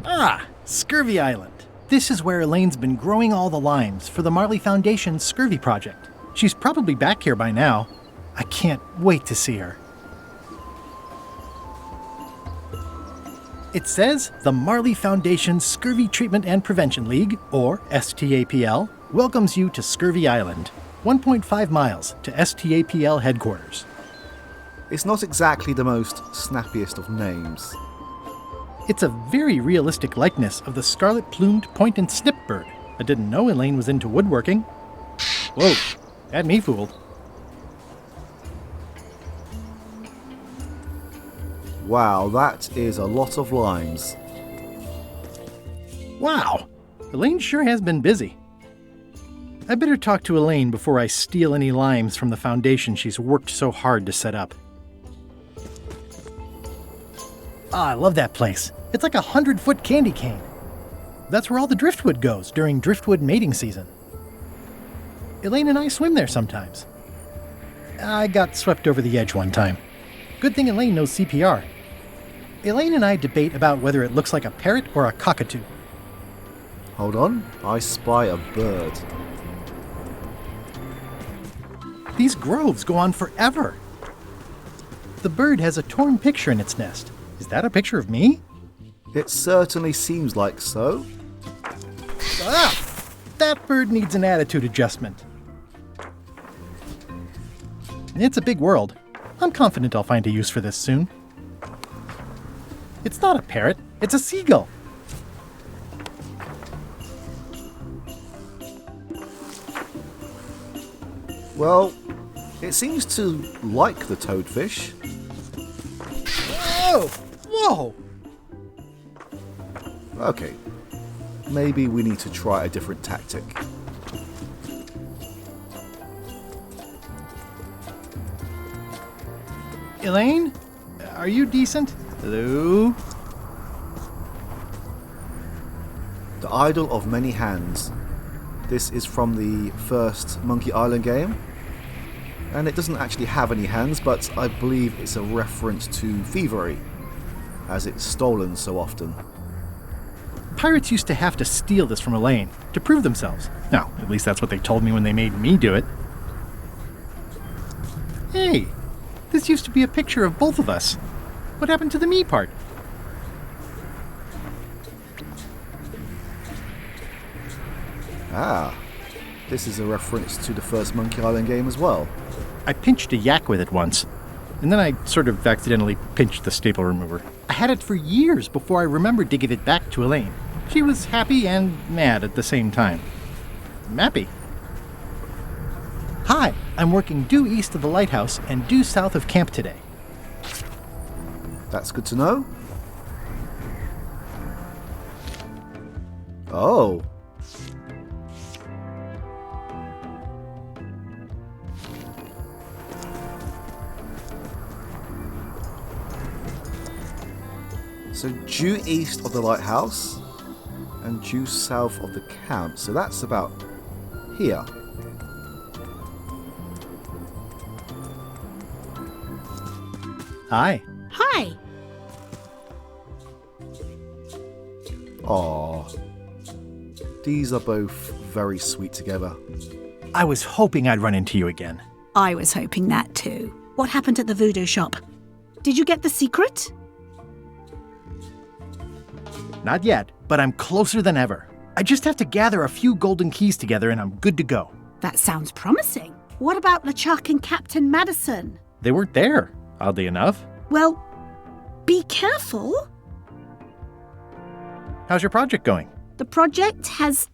Ah, Scurvy Island. This is where Elaine's been growing all the limes for the Marley Foundation's Scurvy project. She's probably back here by now. I can't wait to see her. It says the Marley Foundation's Scurvy Treatment and Prevention League, or STAPL, welcomes you to Scurvy Island, 1.5 miles to STAPL headquarters. It's not exactly the most snappiest of names. It's a very realistic likeness of the scarlet-plumed point and snip bird. I didn't know Elaine was into woodworking. Whoa, had me fooled. Wow, that is a lot of limes. Wow, Elaine sure has been busy. I better talk to Elaine before I steal any limes from the foundation she's worked so hard to set up. Ah, I love that place. It's like a 100-foot candy cane. That's where all the driftwood goes during driftwood mating season. Elaine and I swim there sometimes. I got swept over the edge one time. Good thing Elaine knows CPR. Elaine and I debate about whether it looks like a parrot or a cockatoo. Hold on, I spy a bird. These groves go on forever. The bird has a torn picture in its nest. Is that a picture of me? It certainly seems like so. Ah! That bird needs an attitude adjustment. It's a big world. I'm confident I'll find a use for this soon. It's not a parrot, it's a seagull. Well, it seems to like the toadfish. Whoa! Whoa! Okay, maybe we need to try a different tactic. Elaine? Are you decent? Hello? The Idol of Many Hands. This is from the first Monkey Island game. And it doesn't actually have any hands, but I believe it's a reference to thievery, as it's stolen so often. Pirates used to have to steal this from Elaine to prove themselves. Now, at least that's what they told me when they made me do it. Hey, this used to be a picture of both of us. What happened to the me part? Ah, this is a reference to the first Monkey Island game as well. I pinched a yak with it once, and then I sort of accidentally pinched the staple remover. I had it for years before I remembered to give it back to Elaine. She was happy and mad at the same time. Mappy. Hi, I'm working due east of the lighthouse and due south of camp today. That's good to know. Oh. So due east of the lighthouse and due south of the camp. So that's about here. Hi. Hi. Aww. These are both very sweet together. I was hoping I'd run into you again. I was hoping that too. What happened at the voodoo shop? Did you get the secret? Not yet, but I'm closer than ever. I just have to gather a few golden keys together and I'm good to go. That sounds promising. What about LeChuck and Captain Madison? They weren't there, oddly enough. Well, be careful. How's your project going? The project has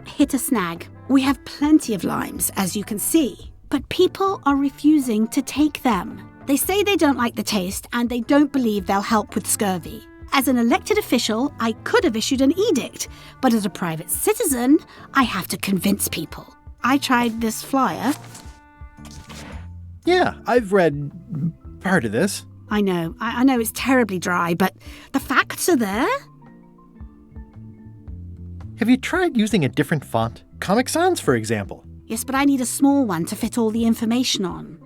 hit a snag. We have plenty of limes, as you can see, but people are refusing to take them. They say they don't like the taste and they don't believe they'll help with scurvy. As an elected official, I could have issued an edict, but as a private citizen, I have to convince people. I tried this flyer. Yeah, I've read part of this. I know it's terribly dry, but the facts are there. Have you tried using a different font? Comic Sans, for example. Yes, but I need a small one to fit all the information on.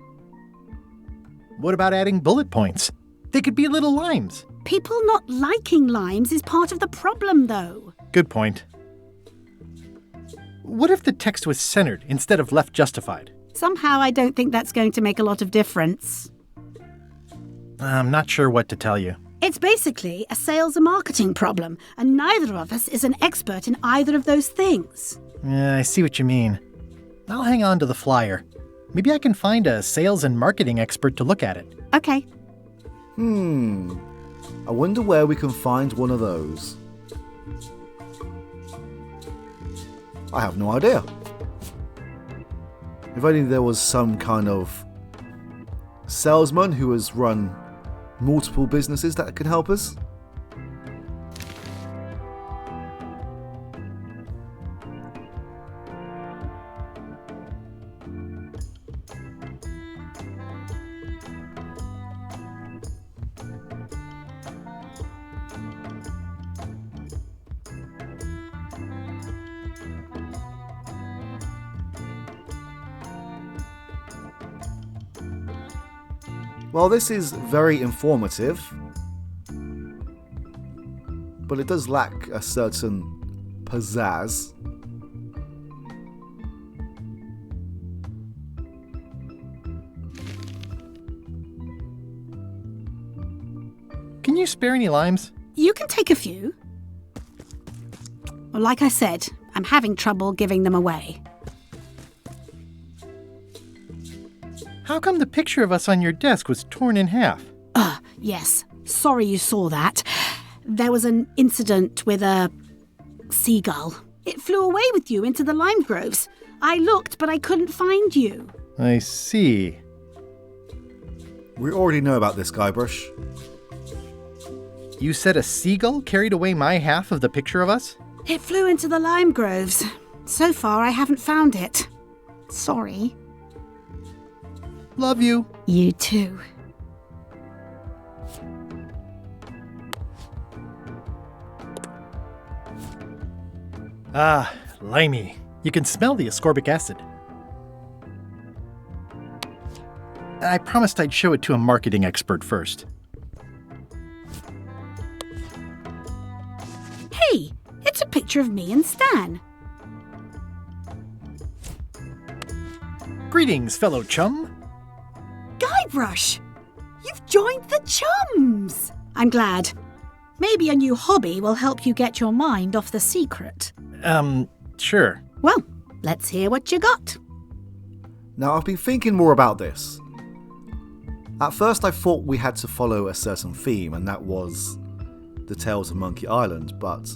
What about adding bullet points? They could be little limes. People not liking limes is part of the problem, though. Good point. What if the text was centered instead of left justified? Somehow I don't think that's going to make a lot of difference. I'm not sure what to tell you. It's basically a sales and marketing problem, and neither of us is an expert in either of those things. I see what you mean. I'll hang on to the flyer. Maybe I can find a sales and marketing expert to look at it. Okay. I wonder where we can find one of those. I have no idea. If only there was some kind of salesman who has run multiple businesses that could help us. Well, this is very informative, but it does lack a certain pizzazz. Can you spare any limes? You can take a few. Well, like I said, I'm having trouble giving them away. How come the picture of us on your desk was torn in half? Yes. Sorry you saw that. There was an incident with a seagull. It flew away with you into the lime groves. I looked, but I couldn't find you. I see. We already know about this, Guybrush. You said a seagull carried away my half of the picture of us? It flew into the lime groves. So far, I haven't found it. Sorry. Love you. You too. Ah, limey. You can smell the ascorbic acid. I promised I'd show it to a marketing expert first. Hey, it's a picture of me and Stan. Greetings, fellow chum. Guybrush! You've joined the chums! I'm glad. Maybe a new hobby will help you get your mind off the secret. Sure. Well, let's hear what you got. Now, I've been thinking more about this. At first I thought we had to follow a certain theme, and that was the Tales of Monkey Island, but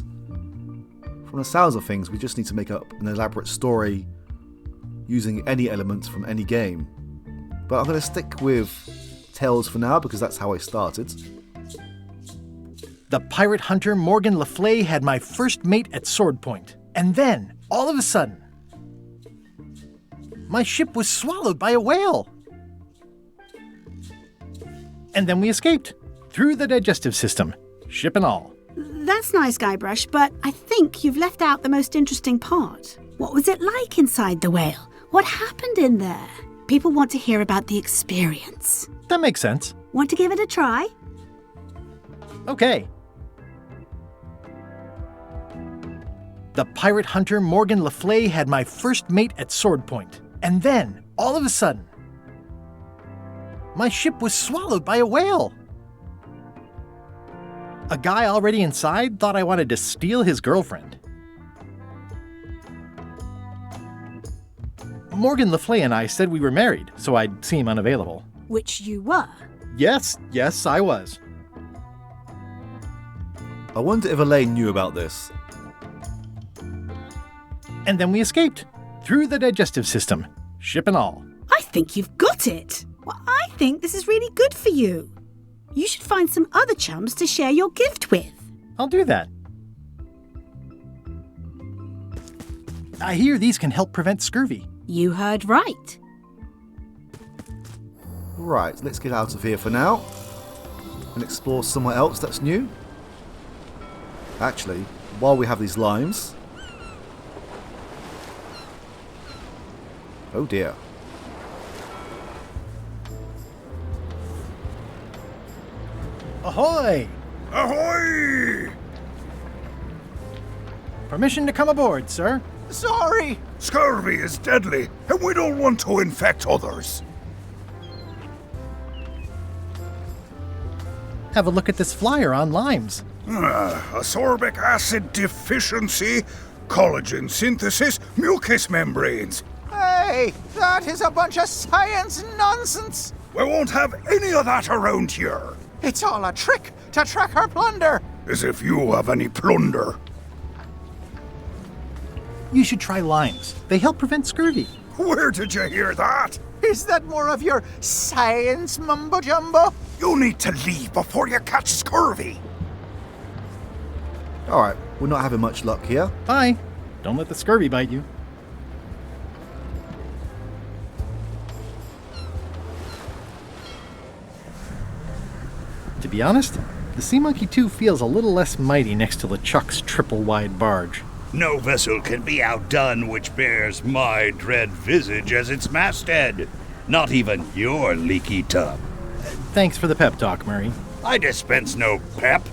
from the sounds of things, we just need to make up an elaborate story using any elements from any game. But I'm going to stick with Tales for now, because that's how I started. The pirate hunter Morgan Le Fay had my first mate at Sword Point. And then, all of a sudden, my ship was swallowed by a whale. And then we escaped, through the digestive system, ship and all. That's nice, Guybrush, but I think you've left out the most interesting part. What was it like inside the whale? What happened in there? People want to hear about the experience. That makes sense. Want to give it a try? Okay. The pirate hunter Morgan Le Fay had my first mate at Sword Point. And then, all of a sudden, my ship was swallowed by a whale. A guy already inside thought I wanted to steal his girlfriend. Morgan Le Fay and I said we were married, so I'd seem unavailable. Which you were. Yes, I was. I wonder if Elaine knew about this. And then we escaped, through the digestive system, ship and all. I think you've got it. Well, I think this is really good for you. You should find some other chums to share your gift with. I'll do that. I hear these can help prevent scurvy. You heard right. Right, let's get out of here for now and explore somewhere else that's new. Actually, while we have these limes... Oh dear. Ahoy! Ahoy! Permission to come aboard, sir. Sorry! Scurvy is deadly, and we don't want to infect others. Have a look at this flyer on limes. Ascorbic acid deficiency, collagen synthesis, mucous membranes. Hey, that is a bunch of science nonsense! We won't have any of that around here. It's all a trick to track our plunder! As if you have any plunder. You should try limes. They help prevent scurvy. Where did you hear that? Is that more of your science mumbo-jumbo? You need to leave before you catch scurvy. Alright, we're not having much luck here. Bye. Don't let the scurvy bite you. To be honest, the Sea Monkey 2 feels a little less mighty next to LeChuck's triple-wide barge. No vessel can be outdone which bears my dread visage as its masthead. Not even your leaky tub. Thanks for the pep talk, Murray. I dispense no pep,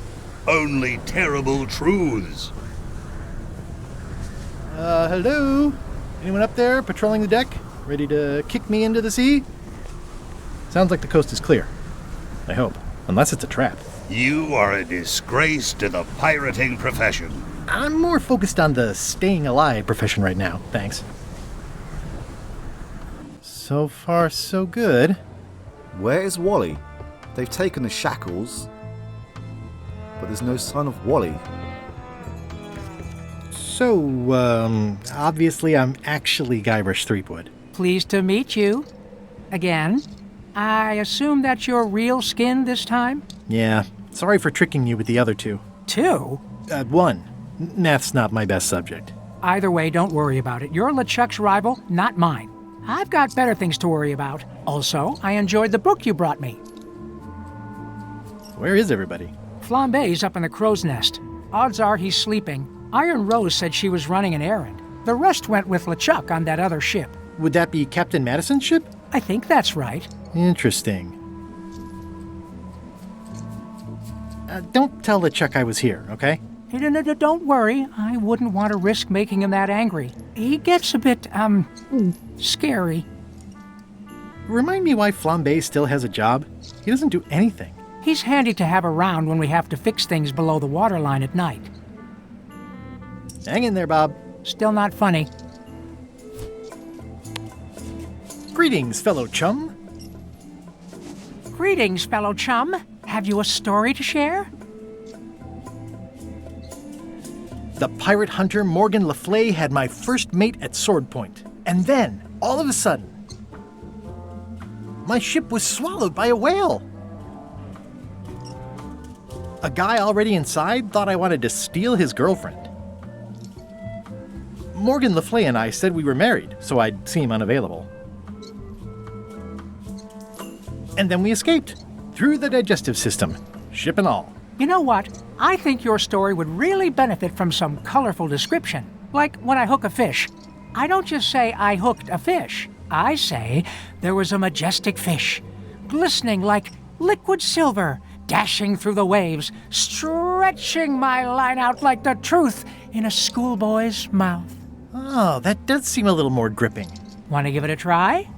only terrible truths. Hello? Anyone up there patrolling the deck? Ready to kick me into the sea? Sounds like the coast is clear. I hope. Unless it's a trap. You are a disgrace to the pirating profession. I'm more focused on the staying alive profession right now, thanks. So far, so good. Where is Wally? They've taken the shackles, but there's no sign of Wally. So, obviously I'm actually Guybrush Threepwood. Pleased to meet you. Again. I assume that's your real skin this time? Yeah, sorry for tricking you with the other two. Two? One. Math's not my best subject. Either way, don't worry about it. You're LeChuck's rival, not mine. I've got better things to worry about. Also, I enjoyed the book you brought me. Where is everybody? Flambe's up in the crow's nest. Odds are he's sleeping. Iron Rose said she was running an errand. The rest went with LeChuck on that other ship. Would that be Captain Madison's ship? I think that's right. Interesting. Don't tell LeChuck I was here, okay? Don't worry. I wouldn't want to risk making him that angry. He gets a bit, scary. Remind me why Flambe still has a job? He doesn't do anything. He's handy to have around when we have to fix things below the waterline at night. Hang in there, Bob. Still not funny. Greetings, fellow chum. Greetings, fellow chum. Have you a story to share? The pirate hunter Morgan Le Fay had my first mate at Sword Point. And then, all of a sudden, my ship was swallowed by a whale. A guy already inside thought I wanted to steal his girlfriend. Morgan Le Fay and I said we were married, so I'd seem unavailable. And then we escaped, through the digestive system, ship and all. You know what? I think your story would really benefit from some colorful description. Like when I hook a fish. I don't just say I hooked a fish. I say there was a majestic fish, glistening like liquid silver, dashing through the waves, stretching my line out like the truth in a schoolboy's mouth. Oh, that does seem a little more gripping. Want to give it a try?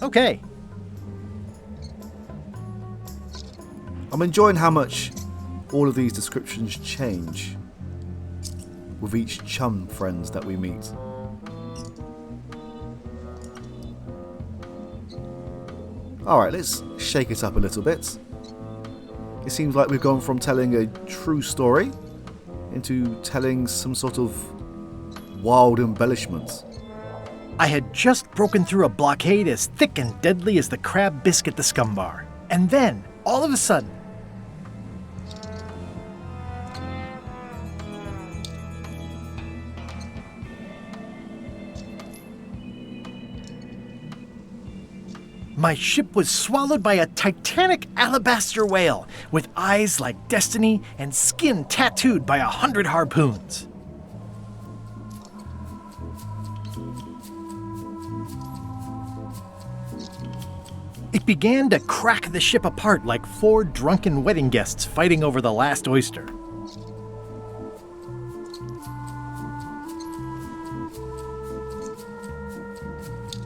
Okay. I'm enjoying how much all of these descriptions change with each chum friends that we meet. Alright, let's shake it up a little bit. It seems like we've gone from telling a true story into telling some sort of wild embellishment. I had just broken through a blockade as thick and deadly as the crab biscuit the Scumbar. And then, all of a sudden, my ship was swallowed by a titanic alabaster whale with eyes like destiny and skin tattooed by 100 harpoons. It began to crack the ship apart like 4 drunken wedding guests fighting over the last oyster.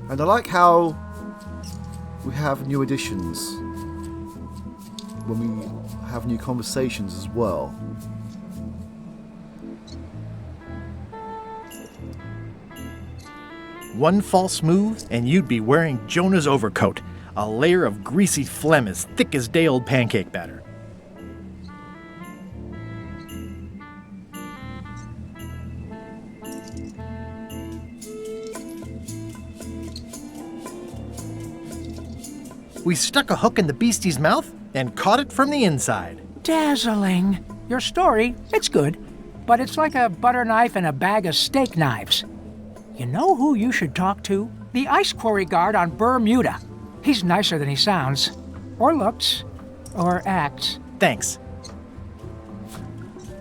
And I like how we have new additions when we have new conversations as well. One false move, and you'd be wearing Jonah's overcoat, a layer of greasy phlegm as thick as day-old pancake batter. We stuck a hook in the beastie's mouth and caught it from the inside. Dazzling. Your story, it's good, but it's like a butter knife and a bag of steak knives. You know who you should talk to? The ice quarry guard on Bermuda. He's nicer than he sounds. Or looks. Or acts. Thanks.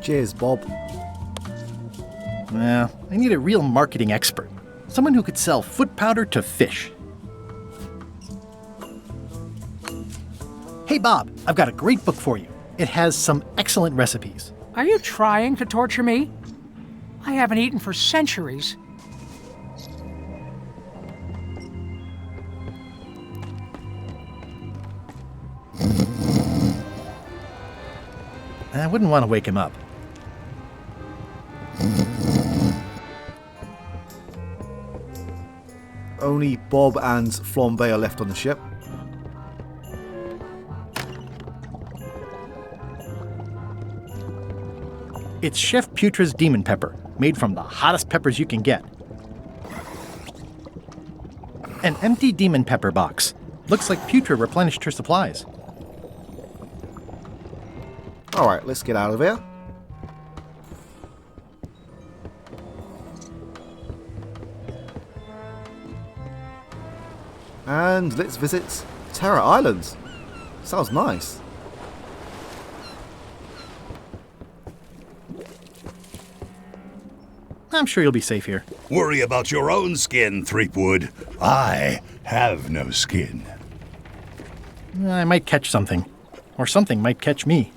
Cheers, Bob. Well, I need a real marketing expert. Someone who could sell foot powder to fish. Hey Bob, I've got a great book for you. It has some excellent recipes. Are you trying to torture me? I haven't eaten for centuries. I wouldn't want to wake him up. Only Bob and Flambe are left on the ship. It's Chef Putra's demon pepper, made from the hottest peppers you can get. An empty demon pepper box. Looks like Putra replenished her supplies. Alright, let's get out of here. And let's visit Terra Island. Sounds nice. I'm sure you'll be safe here. Worry about your own skin, Threepwood. I have no skin. I might catch something. Or something might catch me.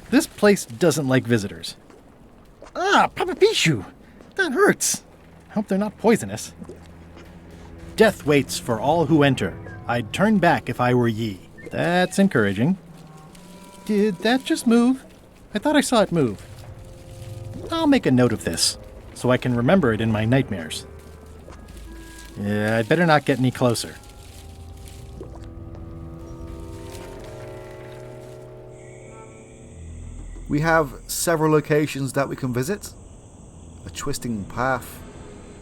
This place doesn't like visitors. Ah, Papa Pichu! That hurts. Hope they're not poisonous. Death waits for all who enter. I'd turn back if I were ye. That's encouraging. Did that just move? I thought I saw it move. I'll make a note of this, so I can remember it in my nightmares. Yeah, I'd better not get any closer. We have several locations that we can visit. A twisting path,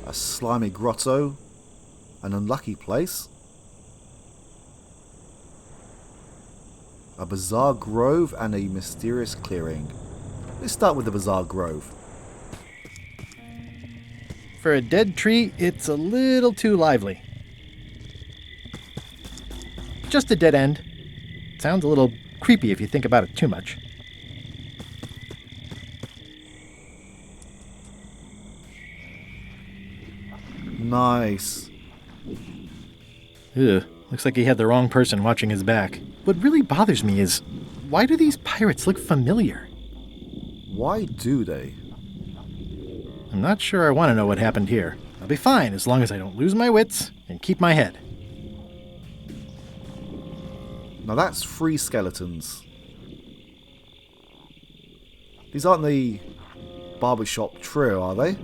a slimy grotto, an unlucky place, a bizarre grove, and a mysterious clearing. Let's start with the bizarre grove. For a dead tree, it's a little too lively. Just a dead end. Sounds a little creepy if you think about it too much. Nice. Ugh, looks like he had the wrong person watching his back. What really bothers me is, why do these pirates look familiar? Why do they? I'm not sure I want to know what happened here. I'll be fine as long as I don't lose my wits and keep my head. Now that's 3 skeletons. These aren't the barbershop trio, are they?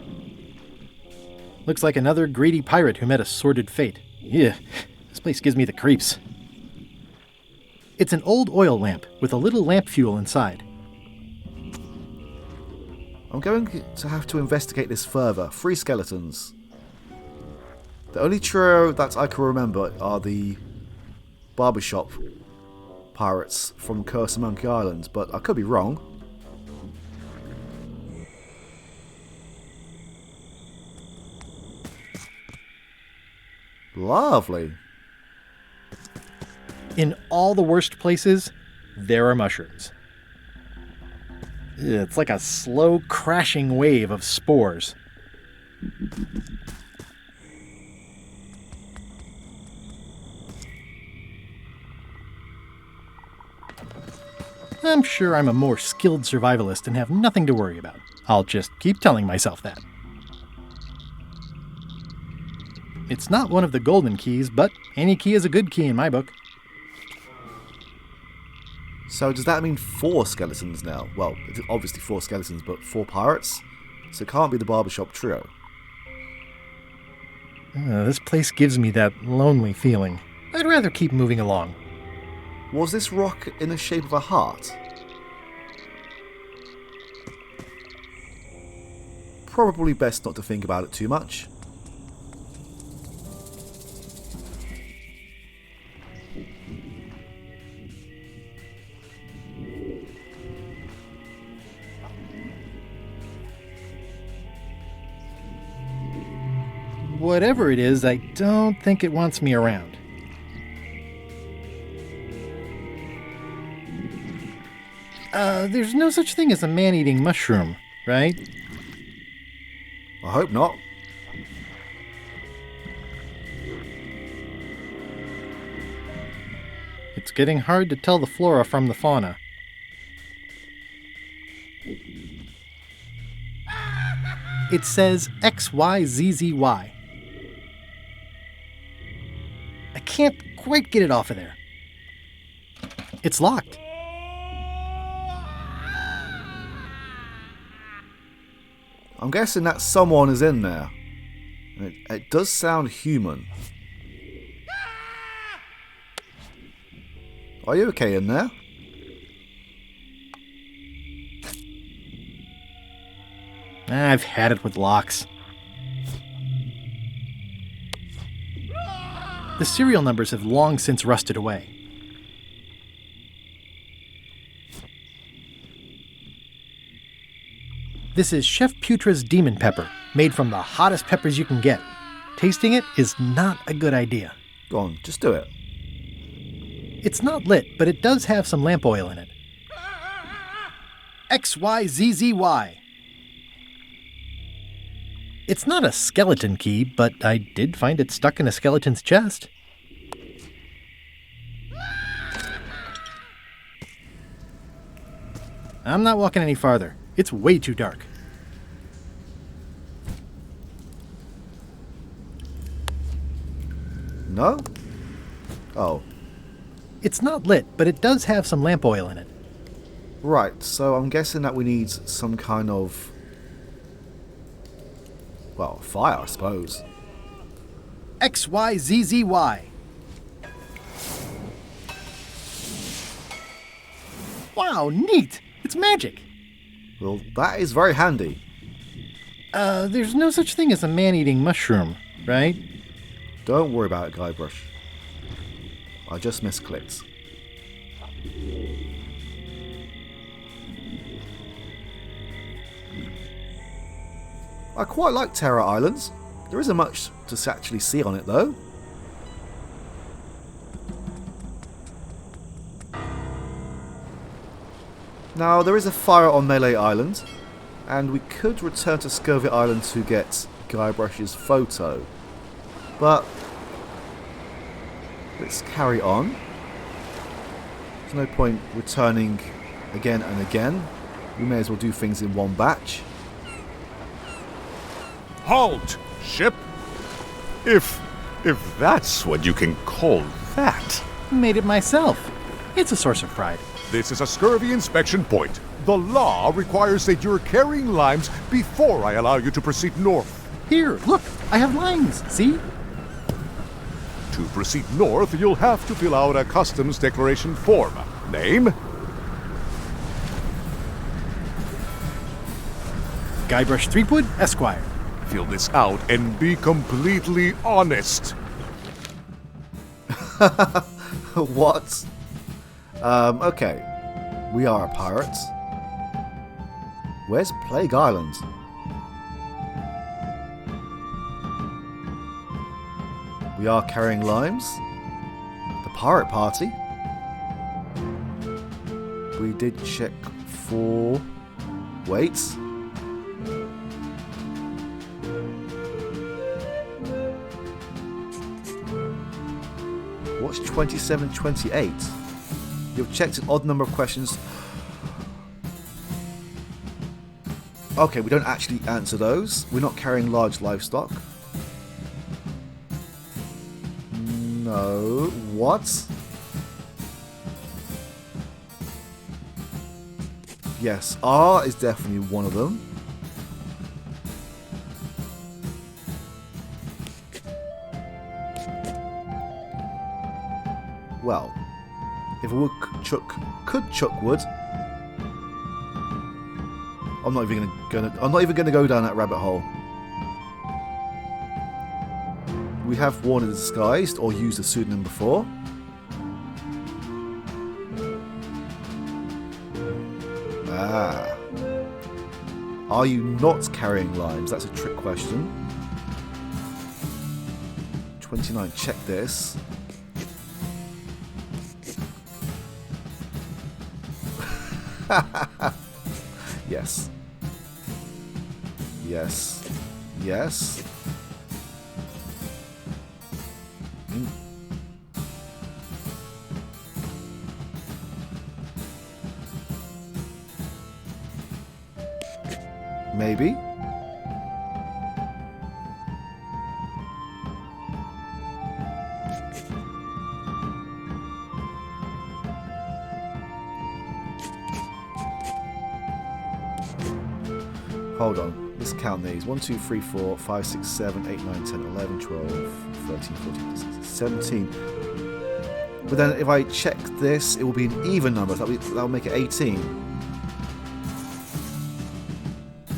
Looks like another greedy pirate who met a sordid fate. Yeah, this place gives me the creeps. It's an old oil lamp with a little lamp fuel inside. I'm going to have to investigate this further. 3 skeletons. The only trio that I can remember are the barbershop pirates from Curse of Monkey Island, but I could be wrong. Lovely. In all the worst places, there are mushrooms. It's like a slow crashing wave of spores. I'm sure I'm a more skilled survivalist and have nothing to worry about. I'll just keep telling myself that. It's not one of the golden keys, but any key is a good key in my book. So does that mean 4 skeletons now? Well, it's obviously 4 skeletons, but 4 pirates? So it can't be the barbershop trio. This place gives me that lonely feeling. I'd rather keep moving along. Was this rock in the shape of a heart? Probably best not to think about it too much. Whatever it is, I don't think it wants me around. There's no such thing as a man-eating mushroom, right? I hope not. It's getting hard to tell the flora from the fauna. It says XYZZY. I can't quite get it off of there. It's locked. I'm guessing that someone is in there. It does sound human. Are you okay in there? I've had it with locks. The serial numbers have long since rusted away. This is Chef Putra's Demon Pepper, made from the hottest peppers you can get. Tasting it is not a good idea. Go on, just do it. It's not lit, but it does have some lamp oil in it. XYZZY. It's not a skeleton key, but I did find it stuck in a skeleton's chest. I'm not walking any farther. It's way too dark. No? Oh. It's not lit, but it does have some lamp oil in it. Right, so I'm guessing that we need some kind of... well, fire, I suppose. XYZZY. Wow, neat! It's magic! Well, that is very handy. There's no such thing as a man-eating mushroom, right? Don't worry about it, Guybrush. I just misclicked. I quite like Terror Islands. There isn't much to actually see on it, though. Now, there is a fire on Melee Island, and we could return to Scurvy Island to get Guybrush's photo. But let's carry on. There's no point returning again and again. We may as well do things in one batch. Halt, ship! If that's what you can call that. Made it myself. It's a source of pride. This is a scurvy inspection point. The law requires that you're carrying limes before I allow you to proceed north. Here, look, I have lines, see? To proceed north, you'll have to fill out a customs declaration form. Name? Guybrush Threepwood, Esquire. Fill this out and be completely honest. What? Okay. We are pirates. Where's Plague Island? We are carrying limes. The pirate party. We did check for... wait. What's 2728? You've checked an odd number of questions. Okay, we don't actually answer those. We're not carrying large livestock. No. What? Yes, R is definitely one of them. Well, if we could chuck wood, I'm not even gonna go down that rabbit hole. We have worn it disguised or used a pseudonym before. Ah. Are you not carrying limes? That's a trick question. 29, check this. Yes. Yes. Yes. Maybe. Hold on, let's count these. 1, 2, 3, 4, 5, 6, 7, 8, 9, 10, 11, 12, 13, 14, 15, 17. But then if I check this, it will be an even number. That'll make it 18.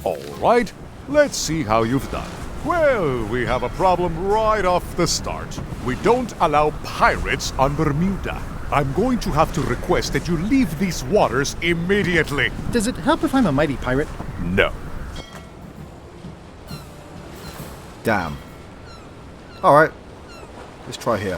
Alright, let's see how you've done. Well, we have a problem right off the start. We don't allow pirates on Bermuda. I'm going to have to request that you leave these waters immediately. Does it help if I'm a mighty pirate? No. Damn. Alright, let's try here.